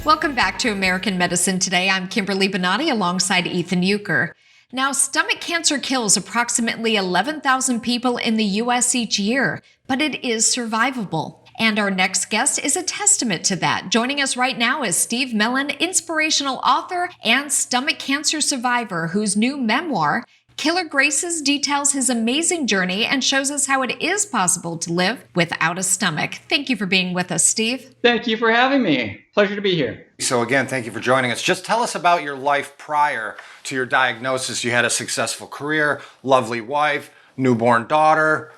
Welcome back to American Medicine Today. I'm Kimberly Bonatti alongside Ethan Euchre. Now, stomach cancer kills approximately 11,000 people in the U.S. each year, but it is survivable. And our next guest is a testament to that. Joining us right now is Steve Melen, inspirational author and stomach cancer survivor, whose new memoir, Killer Graces, details his amazing journey and shows us how it is possible to live without a stomach. Thank you for being with us, Steve. Thank you for having me. Pleasure to be here. So again, thank you for joining us. Just tell us about your life prior to your diagnosis. You had a successful career, lovely wife, newborn daughter.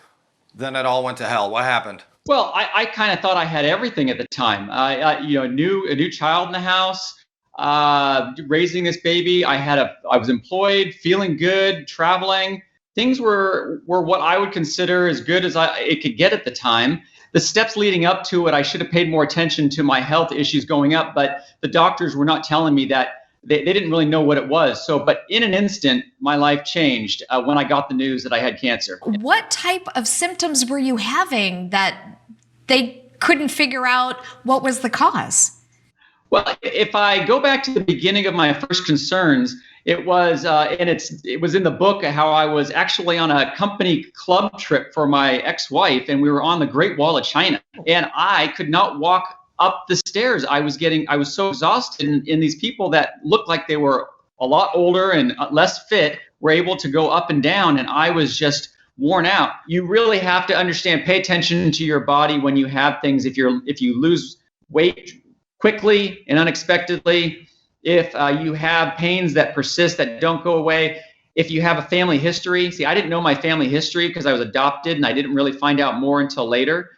Then it all went to hell. What happened? Well, I kind of thought I had everything at the time. A new child in the house, raising this baby. I was employed, feeling good, traveling. Things were what I would consider as good as it could get at the time. The steps leading up to it, I should have paid more attention to my health issues going up, but the doctors were not telling me that. They didn't really know what it was. But in an instant, my life changed when I got the news that I had cancer. What type of symptoms were you having that they couldn't figure out what was the cause? Well, if I go back to the beginning of my first concerns, it was, it was in the book, how I was actually on a company club trip for my ex-wife, and we were on the Great Wall of China, and I could not walk up the stairs. I was so exhausted, and these people that looked like they were a lot older and less fit were able to go up and down, and I was just worn out. You really have to understand, pay attention to your body when you have things. If you lose weight quickly and unexpectedly, if you have pains that persist that don't go away, if you have a family history. See, I didn't know my family history because I was adopted, and I didn't really find out more until later.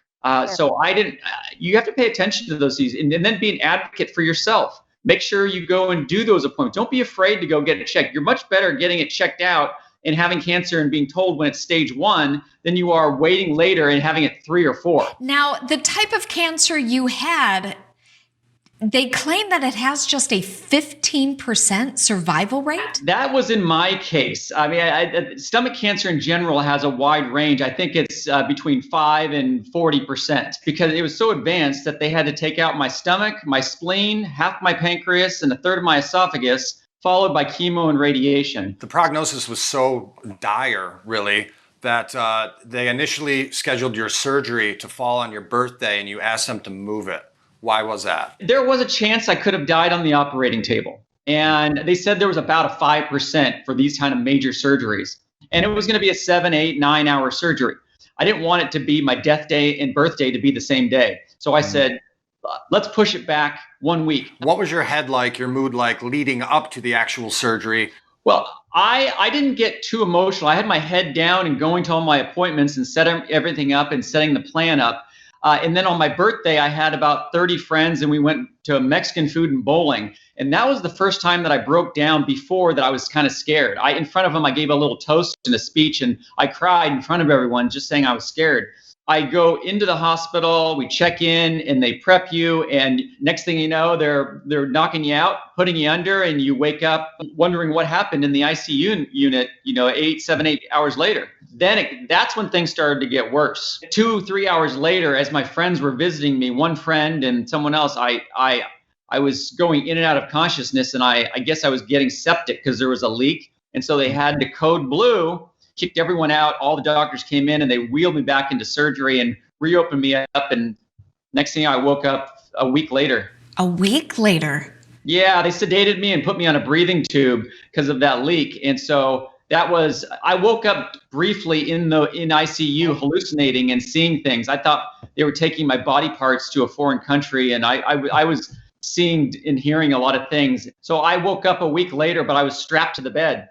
So I didn't. You have to pay attention to those things, and then be an advocate for yourself. Make sure you go and do those appointments. Don't be afraid to go get it checked. You're much better getting it checked out and having cancer and being told when it's stage 1 than you are waiting later and having it 3 or 4. Now, the type of cancer you had, they claim that it has just a 15% survival rate? That was in my case. I mean, stomach cancer in general has a wide range. I think it's between 5 and 40% because it was so advanced that they had to take out my stomach, my spleen, half my pancreas, and a third of my esophagus, followed by chemo and radiation. The prognosis was so dire, really, that they initially scheduled your surgery to fall on your birthday, and you asked them to move it. Why was that? There was a chance I could have died on the operating table. And they said there was about a 5% for these kind of major surgeries. And it was going to be a 7, 8, 9-hour surgery. I didn't want it to be my death day and birthday to be the same day. So I said, let's push it back 1 week. What was your head like, your mood like, leading up to the actual surgery? Well, I didn't get too emotional. I had my head down and going to all my appointments and setting everything up and setting the plan up. And then on my birthday, I had about 30 friends, and we went to Mexican food and bowling. And that was the first time that I broke down. Before that, I was kind of scared. In front of them, I gave a little toast and a speech, and I cried in front of everyone just saying I was scared. I go into the hospital, we check in, and they prep you, and next thing you know, they're knocking you out, putting you under, and you wake up wondering what happened in the ICU unit, 7, 8 hours later. Then that's when things started to get worse. 2, 3 hours later, as my friends were visiting me, one friend and someone else, I was going in and out of consciousness, and I guess I was getting septic because there was a leak, and so they had to code blue, kicked everyone out. All the doctors came in and they wheeled me back into surgery and reopened me up. And next thing I woke up a week later. A week later? Yeah, they sedated me and put me on a breathing tube because of that leak. And so I woke up briefly in ICU hallucinating and seeing things. I thought they were taking my body parts to a foreign country, and I was seeing and hearing a lot of things. So I woke up a week later, but I was strapped to the bed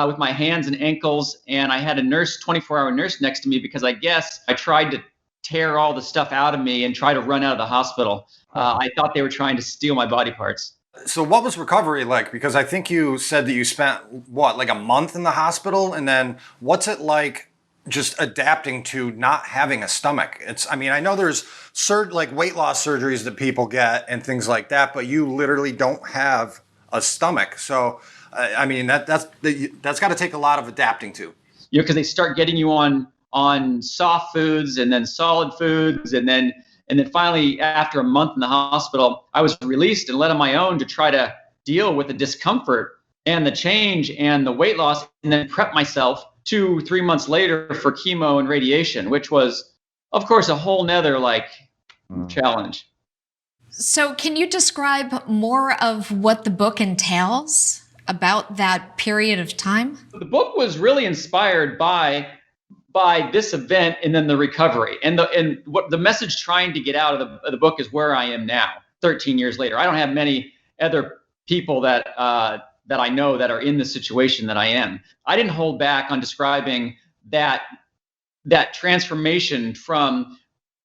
with my hands and ankles, and I had a 24-hour nurse next to me because I guess I tried to tear all the stuff out of me and try to run out of the hospital. I thought they were trying to steal my body parts. So what was recovery like? Because I think you said that you spent, like a month in the hospital? And then what's it like just adapting to not having a stomach? I know there's weight loss surgeries that people get and things like that, but you literally don't have a stomach. So that's got to take a lot of adapting to. Because they start getting you on soft foods and then solid foods, and then And then finally, after a month in the hospital, I was released and let on my own to try to deal with the discomfort and the change and the weight loss, and then prep myself 2-3 months later for chemo and radiation, which was, of course, a whole nother challenge. So, can you describe more of what the book entails about that period of time? The book was really inspired by this event and then the recovery, and what the message trying to get out of the book is where I am now, 13 years later. I don't have many other people that I know that are in the situation that I am. I didn't hold back on describing that transformation from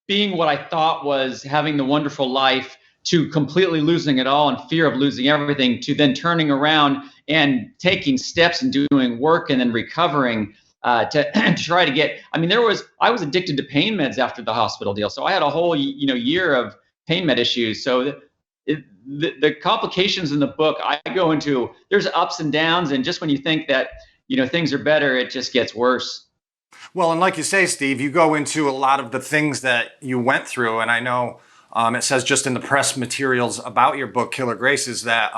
being what I thought was having the wonderful life to completely losing it all and fear of losing everything, to then turning around and taking steps and doing work and then recovering to try to get. I mean, I was addicted to pain meds after the hospital deal, so I had a whole year of pain med issues. So the complications in the book I go into, there's ups and downs, and just when you think that things are better, it just gets worse. Well, and like you say, Steve, you go into a lot of the things that you went through, and I know it says just in the press materials about your book, Killer Graces, that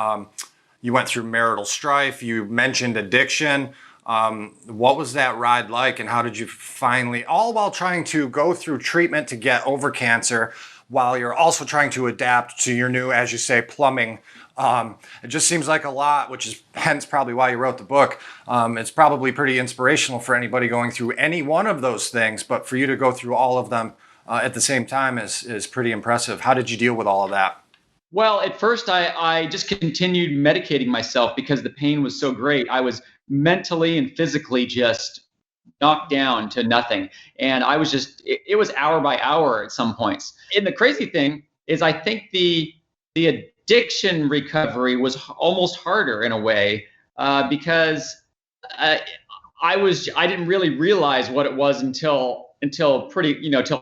you went through marital strife. You mentioned addiction. What was that ride like, and how did you finally, all while trying to go through treatment to get over cancer, while you're also trying to adapt to your new, as you say, plumbing? It just seems like a lot, which is hence probably why you wrote the book. It's probably pretty inspirational for anybody going through any one of those things, but for you to go through all of them at the same time is pretty impressive. How did you deal with all of that? Well, at first I just continued medicating myself because the pain was so great. I was mentally and physically just knocked down to nothing. And I was it was hour by hour at some points. And the crazy thing is, I think the addiction recovery was almost harder in a way because I didn't really realize what it was until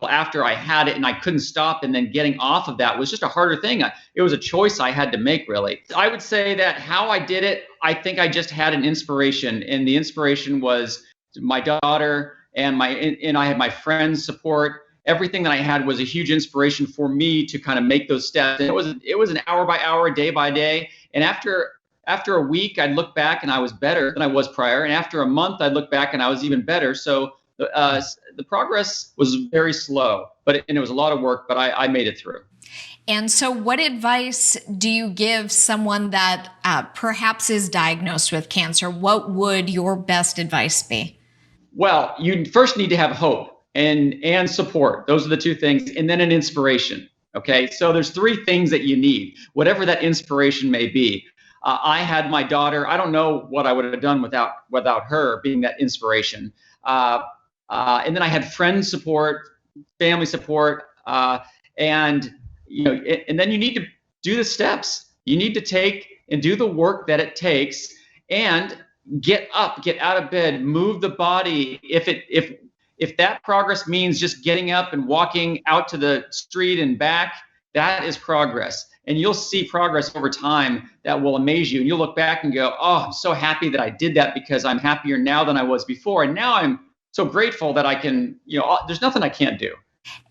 after I had it and I couldn't stop, and then getting off of that was just a harder thing. It was a choice I had to make, really. I would say that how I did it, I think I just had an inspiration, and the inspiration was my daughter and I had my friends' support. Everything that I had was a huge inspiration for me to kind of make those steps. And it was an hour by hour, day by day. And after a week, I'd look back and I was better than I was prior. And after a month, I'd look back and I was even better. So the progress was very slow, and it was a lot of work, but I made it through. And so what advice do you give someone that perhaps is diagnosed with cancer? What would your best advice be? Well, you first need to have hope and support. Those are the two things, and then an inspiration. Okay, so there's three things that you need, whatever that inspiration may be. I had my daughter. I don't know what I would have done without her being that inspiration. And then I had friends support, family support, and then you need to do the steps. You need to take and do the work that it takes, and get up, get out of bed, move the body. If that progress means just getting up and walking out to the street and back, that is progress. And you'll see progress over time that will amaze you. And you'll look back and go, oh, I'm so happy that I did that, because I'm happier now than I was before. And now I'm so grateful that I can, there's nothing I can't do.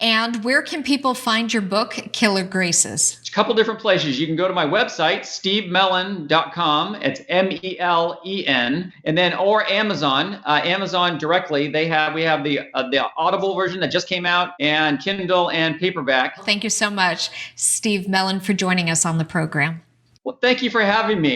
And where can people find your book, Killer Graces? A couple different places. You can go to my website, stevemelen.com. It's Melen, and then or Amazon. Amazon directly. We have the Audible version that just came out, and Kindle and paperback. Thank you so much, Steve Melen, for joining us on the program. Well, thank you for having me.